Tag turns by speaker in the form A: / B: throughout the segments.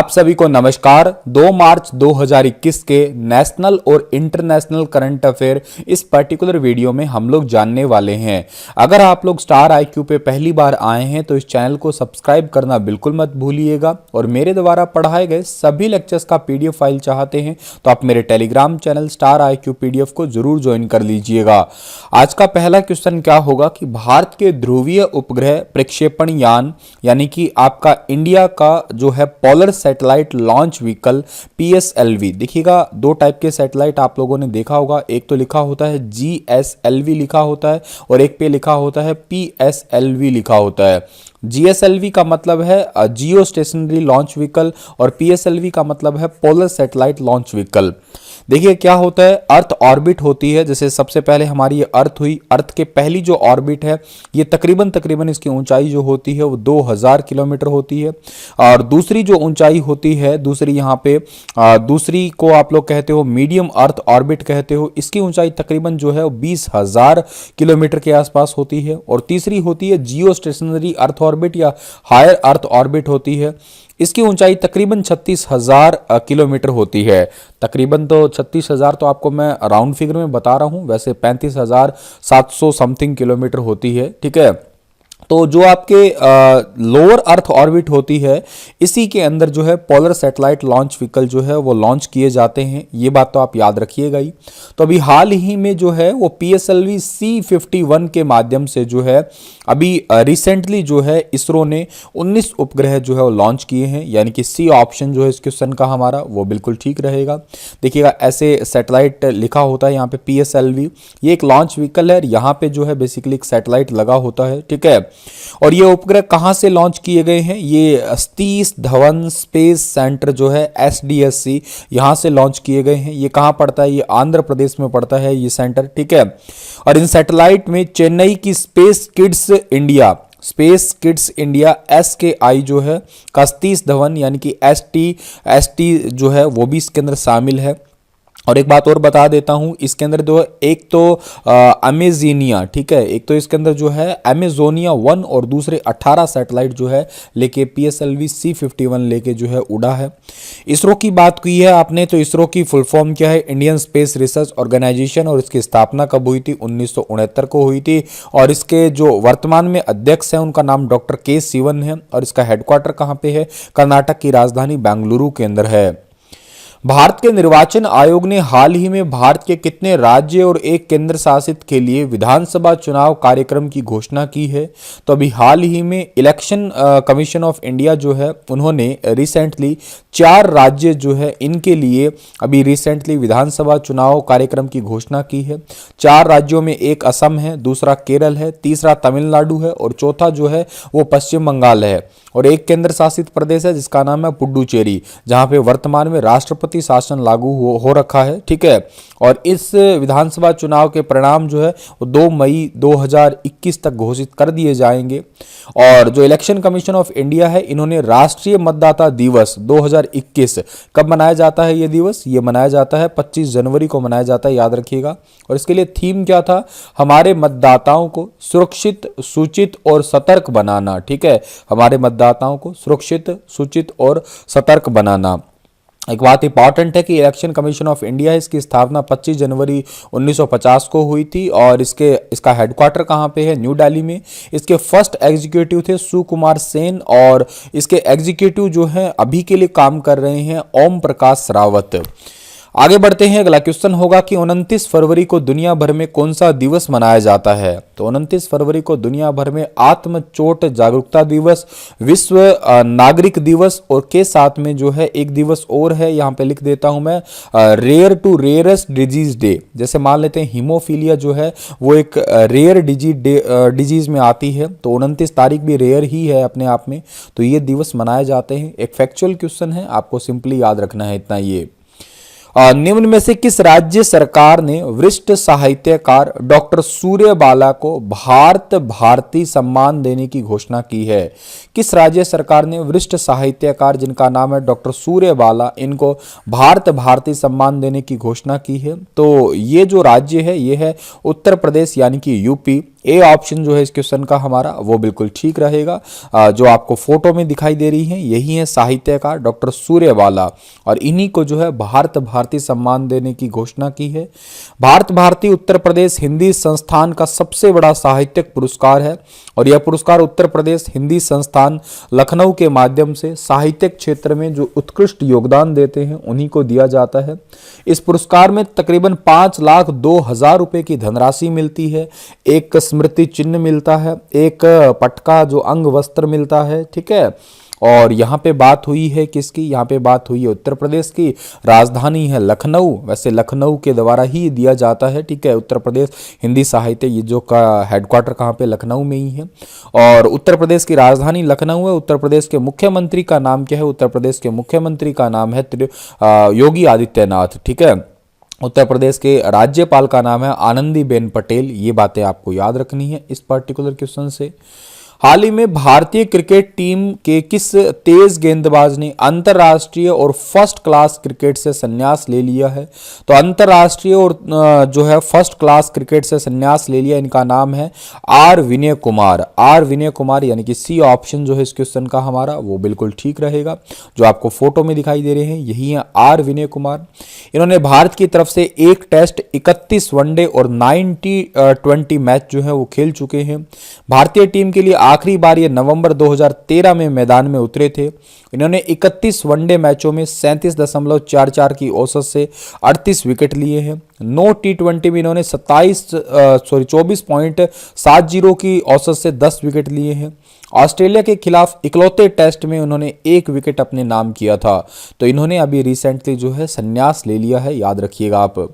A: आप सभी को नमस्कार। 2 मार्च 2021 के नेशनल और इंटरनेशनल करंट अफेयर इस पर्टिकुलर वीडियो में हम लोग जानने वाले हैं। अगर आप लोग स्टार आईक्यू पे पहली बार आए हैं तो इस चैनल को सब्सक्राइब करना बिल्कुल मत भूलिएगा और मेरे द्वारा पढ़ाए गए सभी लेक्चर्स का पीडीएफ फाइल चाहते हैं तो आप मेरे Telegram channel star IQ PDF को जरूर ज्वाइन कर लीजिएगा। आज का पहला क्वेश्चन क्या होगा कि भारत के ध्रुवीय उपग्रह प्रक्षेपण यान यानी कि आपका इंडिया का जो है polar satellite launch vehicle PSLV, देखिएगा दो टाइप के सैटेलाइट आप लोगों ने देखा होगा, एक तो लिखा होता है GSLV लिखा होता है और एक पे लिखा होता है PSLV लिखा होता है। GSLV का मतलब है जियो स्टेशनरी लॉन्च व्हीकल और PSLV का मतलब है पोलर सैटेलाइट लॉन्च व्हीकल। देखिए क्या होता है, अर्थ ऑर्बिट होती है। जैसे सबसे पहले हमारी ये अर्थ हुई, अर्थ के पहली जो ऑर्बिट है ये तकरीबन इसकी ऊंचाई जो होती है वो 2000 किलोमीटर होती है और दूसरी जो ऊंचाई होती है दूसरी यहाँ पे दूसरी को आप लोग कहते हो मीडियम अर्थ ऑर्बिट कहते हो, इसकी ऊंचाई तकरीबन जो है 20,000 किलोमीटर के आसपास होती है और तीसरी होती है जियो स्टेशनरी अर्थ ऑर्बिट या हायर अर्थ ऑर्बिट होती है, इसकी ऊंचाई तकरीबन 36,000 किलोमीटर होती है। तकरीबन तो 36,000 तो आपको मैं राउंड फिगर में बता रहा हूं, वैसे 35,700 समथिंग किलोमीटर होती है। ठीक है, तो जो आपके लोअर अर्थ ऑर्बिट होती है इसी के अंदर जो है पोलर सैटेलाइट लॉन्च व्हीकल जो है वो लॉन्च किए जाते हैं, ये बात तो आप याद रखिएगा ही। तो अभी हाल ही में जो है वो PSLV C51 के माध्यम से जो है अभी रिसेंटली जो है इसरो ने 19 उपग्रह जो है वो लॉन्च किए हैं, यानी कि सी ऑप्शन जो है इस क्वेश्चन का हमारा वो बिल्कुल ठीक रहेगा। देखिएगा ऐसे सैटेलाइट लिखा होता है यहाँ पे PSLV, ये एक लॉन्च व्हीकल है, यहाँ पे जो है बेसिकली एक सैटेलाइट लगा होता है। ठीक है, और ये उपग्रह कहां से लॉन्च किए गए हैं, ये सतीश धवन स्पेस सेंटर जो है SDSC यहां से लॉन्च किए गए हैं। ये कहां पड़ता है, ये आंध्र प्रदेश में पड़ता है ये सेंटर। ठीक है, और इन सैटेलाइट में चेन्नई की स्पेस किड्स इंडिया SKI जो है का सतीश धवन यानी कि ST जो है वो भी इसके अंदर शामिल है। और एक बात और बता देता हूं, इसके अंदर जो एक तो अमेजिनिया, ठीक है, एक तो इसके अंदर जो है अमेजोनिया 1 और दूसरे 18 सैटेलाइट जो है लेके PSLV C51 लेके जो है उड़ा है। इसरो की बात की है आपने तो इसरो की फुल फॉर्म क्या है, इंडियन स्पेस रिसर्च ऑर्गेनाइजेशन, और इसकी स्थापना कब हुई थी, 1969 को हुई थी। और इसके जो वर्तमान में अध्यक्ष हैं उनका नाम डॉक्टर K सिवन है और इसका हेडक्वार्टर कहाँ पे है, कर्नाटक की राजधानी बेंगलुरु के अंदर है। भारत के निर्वाचन आयोग ने हाल ही में भारत के कितने राज्य और एक केंद्र शासित के लिए विधानसभा चुनाव कार्यक्रम की घोषणा की है, तो अभी हाल ही में इलेक्शन कमीशन ऑफ इंडिया जो है उन्होंने रिसेंटली 4 राज्य जो है इनके लिए अभी रिसेंटली विधानसभा चुनाव कार्यक्रम की घोषणा की है। 4 राज्यों में एक असम है, दूसरा केरल है, तीसरा तमिलनाडु है और चौथा जो है वो पश्चिम बंगाल है और एक केंद्र शासित प्रदेश है जिसका नाम है पुडुचेरी, जहां पे वर्तमान में राष्ट्रपति शासन लागू हो रखा है। ठीक है, और इस विधानसभा चुनाव के परिणाम जो है वो 2 मई 2021 तक घोषित कर दिए जाएंगे। और जो इलेक्शन कमीशन ऑफ इंडिया है इन्होंने राष्ट्रीय मतदाता दिवस 2021 कब मनाया जाता है, ये दिवस ये मनाया जाता है 25 जनवरी को मनाया जाता है, याद रखिएगा। और इसके लिए थीम क्या था, हमारे मतदाताओं को सुरक्षित, सूचित और सतर्क बनाना। ठीक है, हमारे मतदाताओं को सुरक्षित, सूचित और सतर्क बनाना। एक बात इंपॉर्टेंट है कि इलेक्शन कमीशन ऑफ इंडिया है, इसकी स्थापना 25 जनवरी 1950 को हुई थी और इसका हेडक्वार्टर कहाँ पे है, न्यू दिल्ली में। इसके फर्स्ट एग्जीक्यूटिव थे सुकुमार सेन और इसके एग्जीक्यूटिव जो हैं अभी के लिए काम कर रहे हैं ओम प्रकाश रावत। आगे बढ़ते हैं, अगला क्वेश्चन होगा कि 29 फरवरी को दुनिया भर में कौन सा दिवस मनाया जाता है, तो 29 फरवरी को दुनिया भर में आत्म चोट जागरूकता दिवस, विश्व नागरिक दिवस और के साथ में जो है एक दिवस और है, यहाँ पे लिख देता हूं मैं, rare to rarest disease day. जैसे मान लेते हैं हीमोफीलिया जो है वो एक रेयर डिजीज में आती है, तो 29 तारीख भी रेयर ही है अपने आप में, तो ये दिवस मनाए जाते हैं। एक फैक्चुअल क्वेश्चन है, आपको सिंपली याद रखना है इतना। ये निम्न में से किस राज्य सरकार ने वरिष्ठ साहित्यकार डॉक्टर सूर्यबाला को भारत भारती सम्मान देने की घोषणा की है? किस राज्य सरकार ने वरिष्ठ साहित्यकार जिनका नाम है डॉक्टर सूर्यबाला, इनको भारत भारती सम्मान देने की घोषणा की है? तो ये जो राज्य है ये है उत्तर प्रदेश यानी कि यूपी। ए ऑप्शन जो है इस क्वेश्चन का हमारा वो बिल्कुल ठीक रहेगा। जो आपको फोटो में दिखाई दे रही है यही है साहित्यकार डॉक्टर सूर्यवाला, और इन्हीं को जो है भारत भारती सम्मान देने की घोषणा की है। भारत भारती उत्तर प्रदेश हिंदी संस्थान का सबसे बड़ा साहित्यिक पुरस्कार है, और यह पुरस्कार उत्तर प्रदेश हिंदी संस्थान लखनऊ के माध्यम से साहित्यिक क्षेत्र में जो उत्कृष्ट योगदान देते हैं उन्हीं को दिया जाता है। इस पुरस्कार में तकरीबन 5,02,000 रुपए की धनराशि मिलती है, एक स्मृति चिन्ह मिलता है, एक पटका जो अंग वस्त्र मिलता है, ठीक है। और यहाँ पे बात हुई है किसकी, यहाँ पे बात हुई है उत्तर प्रदेश की, राजधानी है लखनऊ, वैसे लखनऊ के द्वारा ही दिया जाता है, ठीक है। उत्तर प्रदेश हिंदी साहित्य ये जो का हेडक्वार्टर कहाँ पे, लखनऊ में ही है, और उत्तर प्रदेश की राजधानी लखनऊ है। उत्तर प्रदेश के मुख्यमंत्री का नाम क्या है, उत्तर प्रदेश के मुख्यमंत्री का नाम है योगी आदित्यनाथ, ठीक है। उत्तर प्रदेश के राज्यपाल का नाम है आनंदीबेन पटेल। ये बातें आपको याद रखनी है इस पर्टिकुलर क्वेश्चन से। हाल ही में भारतीय क्रिकेट टीम के किस तेज गेंदबाज ने अंतर्राष्ट्रीय और फर्स्ट क्लास क्रिकेट से संन्यास ले लिया है? तो अंतर्राष्ट्रीय और जो है फर्स्ट क्लास क्रिकेट से संन्यास ले लिया, इनका नाम है आर विनय कुमार। आर विनय कुमार यानी कि सी ऑप्शन जो है इस क्वेश्चन का हमारा वो बिल्कुल ठीक रहेगा। जो आपको फोटो में दिखाई दे रहे हैं यही है आर विनय कुमार। इन्होंने भारत की तरफ से एक टेस्ट, 31 वनडे और 90-20 मैच जो है वो खेल चुके हैं। भारतीय टीम के लिए आखिरी बार ये नवंबर 2013 में मैदान में उतरे थे। इन्होंने 31 वनडे मैचों में 37.44 की औसत से 38 विकेट लिए हैं। 9 टी20 में इन्होंने 24.70 की औसत से 10 विकेट लिए हैं। ऑस्ट्रेलिया के खिलाफ इकलौते टेस्ट में उन्होंने 1 विकेट अपने नाम किया था। तो इन्होंने अभी रिसेंटली जो है संन्यास ले लिया है, याद रखिएगा आप।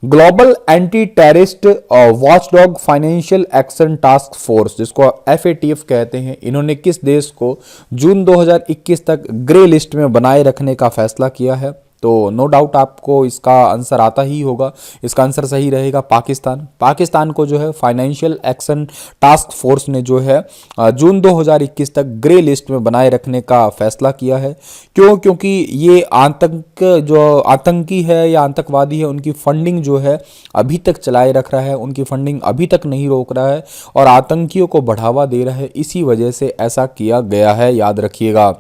A: Global anti terrorist watchdog financial action task force, जिसको FATF कहते हैं, इन्होंने किस देश को जून 2021 तक ग्रे लिस्ट में बनाए रखने का फैसला किया है? तो नो डाउट आपको इसका आंसर आता ही होगा। इसका आंसर सही रहेगा पाकिस्तान। पाकिस्तान को जो है फाइनेंशियल एक्शन टास्क फोर्स ने जो है जून 2021 तक ग्रे लिस्ट में बनाए रखने का फैसला किया है। क्यों? क्योंकि ये आतंकी है या आतंकवादी है, उनकी फंडिंग जो है अभी तक चलाए रख रहा है, उनकी फंडिंग अभी तक नहीं रोक रहा है और आतंकियों को बढ़ावा दे रहा है। इसी वजह से ऐसा किया गया है, याद रखिएगा।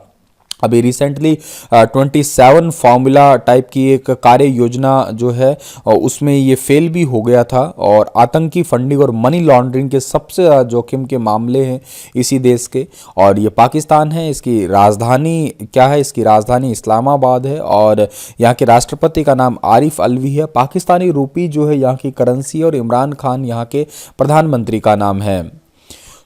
A: अभी रिसेंटली 27 फार्मूला टाइप की एक कार्य योजना जो है उसमें ये फेल भी हो गया था, और आतंकी फंडिंग और मनी लॉन्ड्रिंग के सबसे ज़्यादा जोखिम के मामले हैं इसी देश के, और ये पाकिस्तान है। इसकी राजधानी क्या है? इसकी राजधानी इस्लामाबाद है, और यहाँ के राष्ट्रपति का नाम आरिफ अलवी है। पाकिस्तानी रूपी जो है यहाँ की करेंसी, और इमरान खान यहाँ के प्रधानमंत्री का नाम है।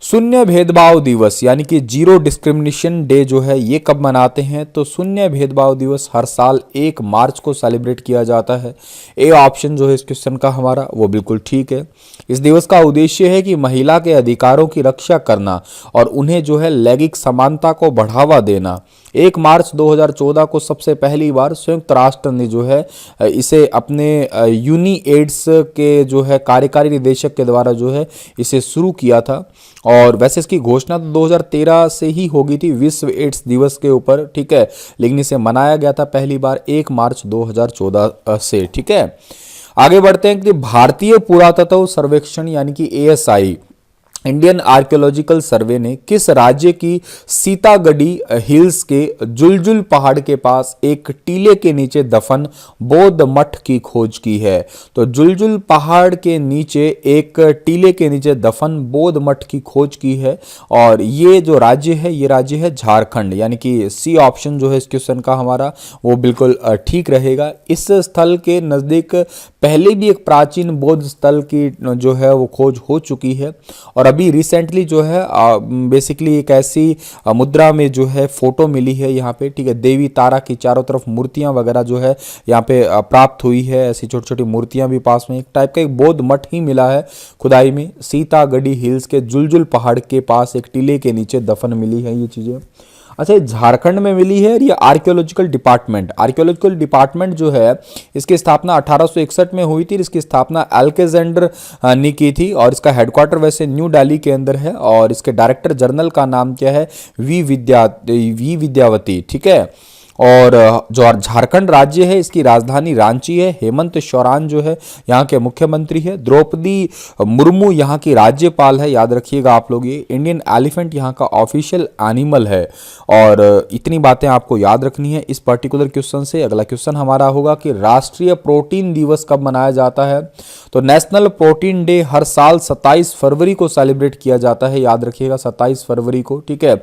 A: शून्य भेदभाव दिवस यानी कि जीरो डिस्क्रिमिनेशन डे जो है ये कब मनाते हैं? तो शून्य भेदभाव दिवस हर साल 1 मार्च को सेलिब्रेट किया जाता है। ए ऑप्शन जो है इस क्वेश्चन का हमारा वो बिल्कुल ठीक है। इस दिवस का उद्देश्य है कि महिला के अधिकारों की रक्षा करना और उन्हें जो है लैंगिक समानता को बढ़ावा देना। 1 मार्च 2014 को सबसे पहली बार संयुक्त राष्ट्र ने जो है इसे अपने यूनिएड्स के जो है कार्यकारी निदेशक के द्वारा जो है इसे शुरू किया था, और वैसे इसकी घोषणा तो 2013 से ही हो गई थी विश्व एड्स दिवस के ऊपर, ठीक है, लेकिन इसे मनाया गया था पहली बार 1 मार्च 2014 से, ठीक है। आगे बढ़ते हैं कि भारतीय पुरातत्व सर्वेक्षण यानी कि ASI इंडियन आर्कियोलॉजिकल सर्वे ने किस राज्य की सीतागढ़ी हिल्स के जुलजुल पहाड़ के पास एक टीले के नीचे दफन बौद्ध मठ की खोज की है? तो जुलजुल पहाड़ के नीचे एक टीले के नीचे दफन बौद्ध मठ की खोज की है, और ये जो राज्य है ये राज्य है झारखंड, यानी कि सी ऑप्शन जो है इस क्वेश्चन का हमारा वो बिल्कुल ठीक रहेगा। इस स्थल के नज़दीक पहले भी एक प्राचीन बौद्ध स्थल की जो है वो खोज हो चुकी है, और अभी रिसेंटली जो है बेसिकली एक ऐसी मुद्रा में जो है फोटो मिली है यहाँ पे, ठीक है, देवी तारा की चारों तरफ मूर्तियां वगैरह जो है यहाँ पे प्राप्त हुई है। ऐसी छोटी छोटी मूर्तियां भी पास में, एक टाइप का एक बौद्ध मठ ही मिला है खुदाई में। सीतागढ़ी हिल्स के जुलजुल पहाड़ के पास एक टीले के नीचे दफन मिली है ये चीज़ें। अच्छा, झारखंड में मिली है, ये आर्कियोलॉजिकल डिपार्टमेंट जो है इसकी स्थापना 1861 में हुई थी। इसकी स्थापना अलेक्जेंडर ने की थी, और इसका हेडक्वार्टर वैसे न्यू दिल्ली के अंदर है, और इसके डायरेक्टर जनरल का नाम क्या है? वी विद्यावती, ठीक है। और जो झारखंड राज्य है इसकी राजधानी रांची है। हेमंत सोरेन जो है यहाँ के मुख्यमंत्री है। द्रौपदी मुर्मू यहाँ की राज्यपाल है, याद रखिएगा आप लोग। ये इंडियन एलिफेंट यहाँ का ऑफिशियल एनिमल है। और इतनी बातें आपको याद रखनी है इस पर्टिकुलर क्वेश्चन से। अगला क्वेश्चन हमारा होगा कि राष्ट्रीय प्रोटीन दिवस कब मनाया जाता है। तो नेशनल प्रोटीन डे हर साल 27 फरवरी को सेलिब्रेट किया जाता है, याद रखिएगा 27 फरवरी को, ठीक है।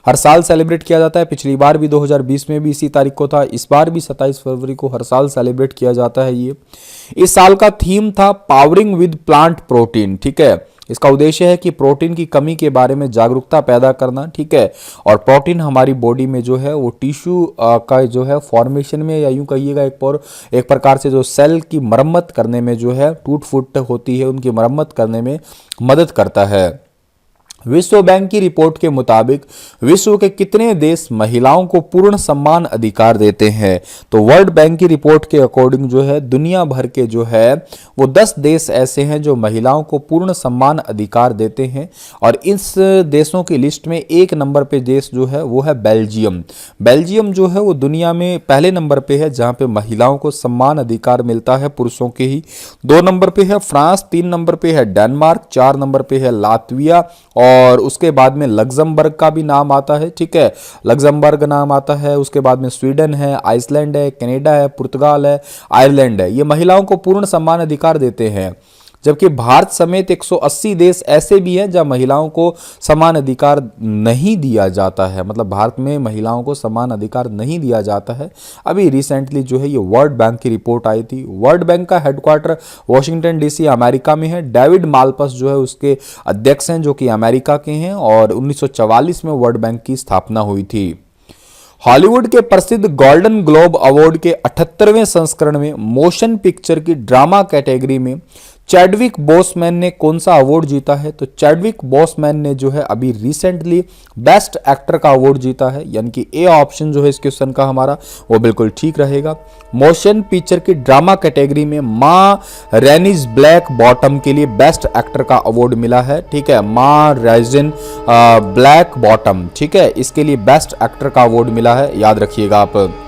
A: हर साल सेलिब्रेट किया जाता है। पिछली बार भी 2020 में भी इसी तारीख को था, इस बार भी 27 फरवरी को हर साल सेलिब्रेट किया जाता है। ये इस साल का थीम था पावरिंग विद प्लांट प्रोटीन, ठीक है। इसका उद्देश्य है कि प्रोटीन की कमी के बारे में जागरूकता पैदा करना, ठीक है। और प्रोटीन हमारी बॉडी में जो है वो टिश्यू का जो है फॉर्मेशन में, या यूं कहिएगा एक प्रकार से जो सेल की मरम्मत करने में जो है टूट फूट होती है उनकी मरम्मत करने में मदद करता है। विश्व बैंक की रिपोर्ट के मुताबिक विश्व के कितने देश महिलाओं को पूर्ण सम्मान अधिकार देते हैं। तो वर्ल्ड बैंक की रिपोर्ट के अकॉर्डिंग जो है दुनिया भर के जो है वो 10 देश ऐसे हैं जो महिलाओं को पूर्ण सम्मान अधिकार देते हैं। और इस देशों की लिस्ट में 1 नंबर पे देश जो है वो है बेल्जियम। बेल्जियम जो है वो दुनिया में पहले नंबर पे है जहां पे महिलाओं को सम्मान अधिकार मिलता है पुरुषों के ही। 2 नंबर पे है फ्रांस, 3 नंबर पे है डेनमार्क, 4 नंबर पे है लातविया और उसके बाद में लग्जमबर्ग का भी नाम आता है, ठीक है। लग्जमबर्ग नाम आता है। उसके बाद में स्वीडन है, आइसलैंड है, कनाडा है, पुर्तगाल है, आयरलैंड है। ये महिलाओं को पूर्ण सम्मान अधिकार देते हैं। जबकि भारत समेत 180 देश ऐसे भी हैं जहां महिलाओं को समान अधिकार नहीं दिया जाता है। मतलब भारत में महिलाओं को समान अधिकार नहीं दिया जाता है। अभी रिसेंटली जो है ये वर्ल्ड बैंक की रिपोर्ट आई थी। वर्ल्ड बैंक का हेडक्वार्टर वॉशिंगटन डीसी अमेरिका में है। डेविड मालपस जो है उसके अध्यक्ष हैं जो कि अमेरिका के हैं और 1944 में वर्ल्ड बैंक की स्थापना हुई थी। हॉलीवुड के प्रसिद्ध गोल्डन ग्लोब अवार्ड के 78वें संस्करण में मोशन पिक्चर की ड्रामा कैटेगरी में चैडविक बोसमैन ने कौन सा अवार्ड जीता है। तो चैडविक बोसमैन ने जो है अभी रिसेंटली बेस्ट एक्टर का अवार्ड जीता है, यानी कि ए ऑप्शन जो है इस क्वेश्चन का हमारा वो बिल्कुल ठीक रहेगा। मोशन पिक्चर की ड्रामा कैटेगरी में माँ रेनिज ब्लैक बॉटम के लिए बेस्ट एक्टर का अवार्ड मिला है, ठीक है। माँ रेजिन ब्लैक बॉटम, ठीक है, इसके लिए बेस्ट एक्टर का अवार्ड मिला है, याद रखिएगा आप।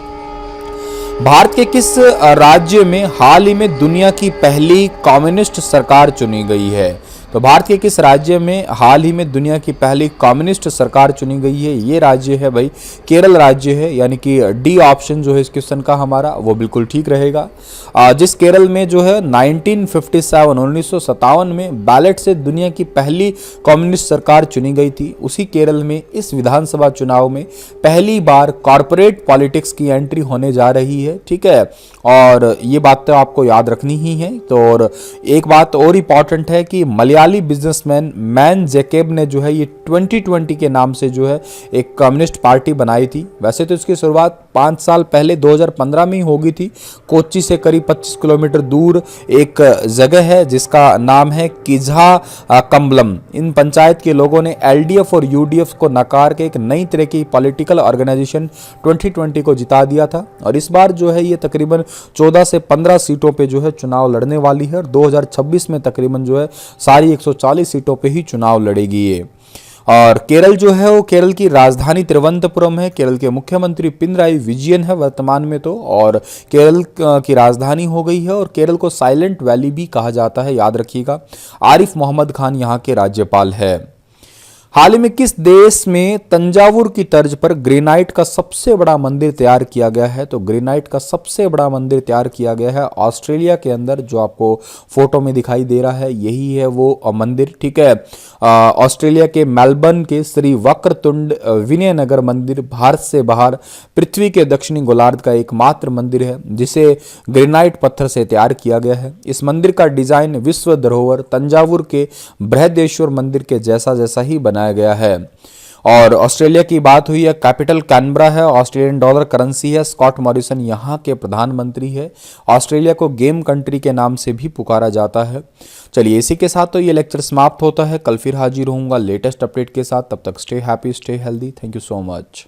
A: भारत के किस राज्य में हाल ही में दुनिया की पहली कम्युनिस्ट सरकार चुनी गई है। तो भारत के किस राज्य में हाल ही में दुनिया की पहली कम्युनिस्ट सरकार चुनी गई है। ये राज्य है भाई केरल राज्य है, यानी कि डी ऑप्शन जो है इस क्वेश्चन का हमारा वो बिल्कुल ठीक रहेगा। जिस केरल में जो है 1957 में बैलेट से दुनिया की पहली कम्युनिस्ट सरकार चुनी गई थी, उसी केरल में इस विधानसभा चुनाव में पहली बार कॉरपोरेट पॉलिटिक्स की एंट्री होने जा रही है, ठीक है। और ये बात तो आपको याद रखनी ही है। तो और एक बात और इंपॉर्टेंट है कि मलयाली बिजनेसमैन मैन जैकब ने जो है ये 2020 के नाम से जो है एक कम्युनिस्ट पार्टी बनाई थी। वैसे तो इसकी शुरुआत 5 साल पहले 2015 में ही हो गई थी। कोच्चि से करीब 25 किलोमीटर दूर एक जगह है जिसका नाम है किझा कम्बलम। इन पंचायत के लोगों ने एलडीएफ और यूडीएफ को नकार के एक नई तरह की पॉलिटिकल ऑर्गेनाइजेशन 2020 को जिता दिया था। और इस बार जो है ये तकरीबन 14 से 15 सीटों पे जो है चुनाव लड़ने वाली है और 2026 में तकरीबन जो है सारी 140 सीटों पे ही चुनाव लड़ेगी ये। और केरल जो है वो केरल की राजधानी तिरुवनंतपुरम है। केरल के मुख्यमंत्री पिनराई विजयन है वर्तमान में तो, और केरल की राजधानी हो गई है। और केरल को साइलेंट वैली भी कहा जाता है, याद रखिएगा। आरिफ मोहम्मद खान यहाँ के राज्यपाल है। हाल ही में किस देश में तंजावुर की तर्ज पर ग्रेनाइट का सबसे बड़ा मंदिर तैयार किया गया है। तो ग्रेनाइट का सबसे बड़ा मंदिर तैयार किया गया है ऑस्ट्रेलिया के अंदर, जो आपको फोटो में दिखाई दे रहा है यही है वो मंदिर, ठीक है। ऑस्ट्रेलिया के मेलबर्न के श्री वक्रतुंड विनयनगर मंदिर भारत से बाहर पृथ्वी के दक्षिणी गोलार्ध का एकमात्र मंदिर है जिसे ग्रेनाइट पत्थर से तैयार किया गया है। इस मंदिर का डिजाइन विश्व धरोहर तंजावुर के बृहदेश्वर मंदिर के जैसा ही बनाया गया है। और ऑस्ट्रेलिया की बात हुई है, कैपिटल कैनबरा है, ऑस्ट्रेलियन डॉलर करेंसी है, स्कॉट मॉरिसन यहाँ के प्रधानमंत्री है। ऑस्ट्रेलिया को गेम कंट्री के नाम से भी पुकारा जाता है। चलिए इसी के साथ तो ये लेक्चर समाप्त होता है। कल फिर हाजिर होऊंगा लेटेस्ट अपडेट के साथ। तब तक stay happy, stay healthy. Thank you so much.